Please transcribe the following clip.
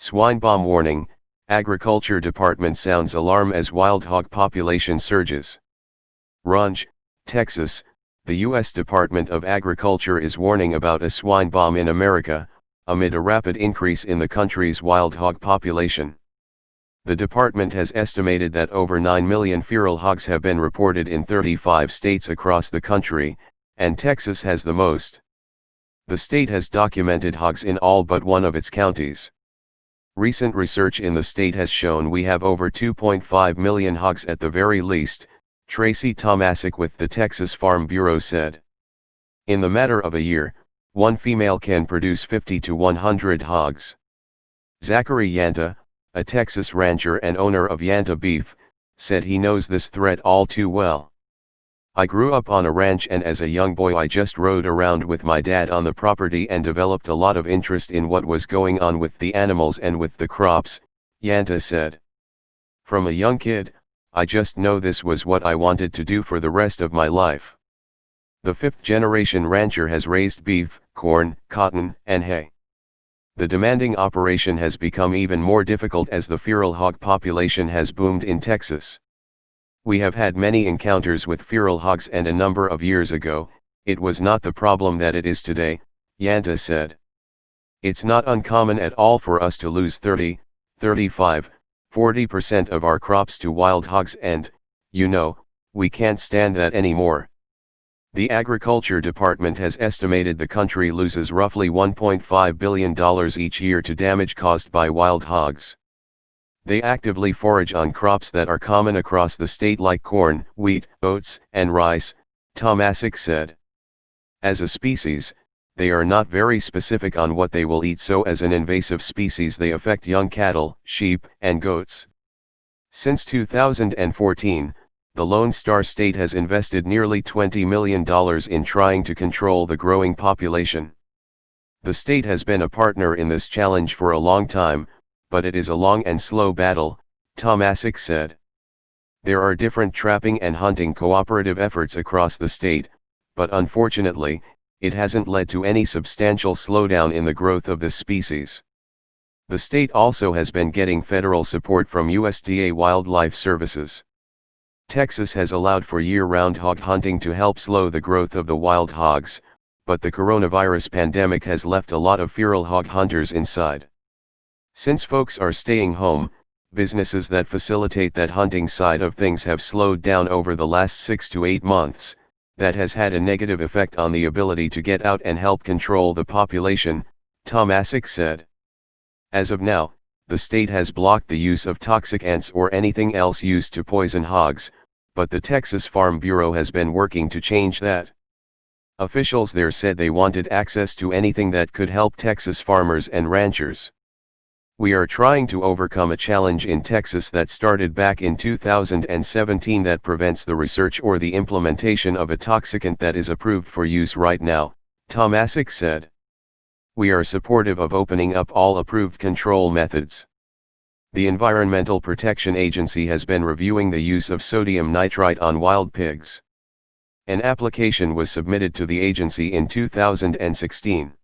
Swine bomb warning, Agriculture Department sounds alarm as wild hog population surges. Ranch, Texas, the U.S. Department of Agriculture is warning about a swine bomb in America, amid a rapid increase in the country's wild hog population. The department has estimated that over 9 million feral hogs have been reported in 35 states across the country, and Texas has the most. The state has documented hogs in all but one of its counties. Recent research in the state has shown we have over 2.5 million hogs at the very least, Tracy Tomasic with the Texas Farm Bureau said. In the matter of a year, one female can produce 50 to 100 hogs. Zachary Yanta, a Texas rancher and owner of Yanta Beef, said he knows this threat all too well. I grew up on a ranch, and as a young boy I just rode around with my dad on the property and developed a lot of interest in what was going on with the animals and with the crops, Yanta said. From a young kid, I just know this was what I wanted to do for the rest of my life. The fifth-generation rancher has raised beef, corn, cotton, and hay. The demanding operation has become even more difficult as the feral hog population has boomed in Texas. We have had many encounters with feral hogs, and a number of years ago, it was not the problem that it is today, Yanta said. It's not uncommon at all for us to lose 30, 35, 40% of our crops to wild hogs, and, we can't stand that anymore. The Agriculture Department has estimated the country loses roughly $1.5 billion each year to damage caused by wild hogs. They actively forage on crops that are common across the state like corn, wheat, oats, and rice, Tomasic said. As a species, they are not very specific on what they will eat, so as an invasive species they affect young cattle, sheep, and goats. Since 2014, the Lone Star State has invested nearly $20 million in trying to control the growing population. The state has been a partner in this challenge for a long time, but it is a long and slow battle, Tomasic said. There are different trapping and hunting cooperative efforts across the state, but unfortunately, it hasn't led to any substantial slowdown in the growth of this species. The state also has been getting federal support from USDA Wildlife Services. Texas has allowed for year-round hog hunting to help slow the growth of the wild hogs, but the coronavirus pandemic has left a lot of feral hog hunters inside. Since folks are staying home, businesses that facilitate that hunting side of things have slowed down over the last 6 to 8 months. That has had a negative effect on the ability to get out and help control the population, Tomasic said. As of now, the state has blocked the use of toxic ants or anything else used to poison hogs, but the Texas Farm Bureau has been working to change that. Officials there said they wanted access to anything that could help Texas farmers and ranchers. We are trying to overcome a challenge in Texas that started back in 2017 that prevents the research or the implementation of a toxicant that is approved for use right now, Tomasic said. We are supportive of opening up all approved control methods. The Environmental Protection Agency has been reviewing the use of sodium nitrite on wild pigs. An application was submitted to the agency in 2016.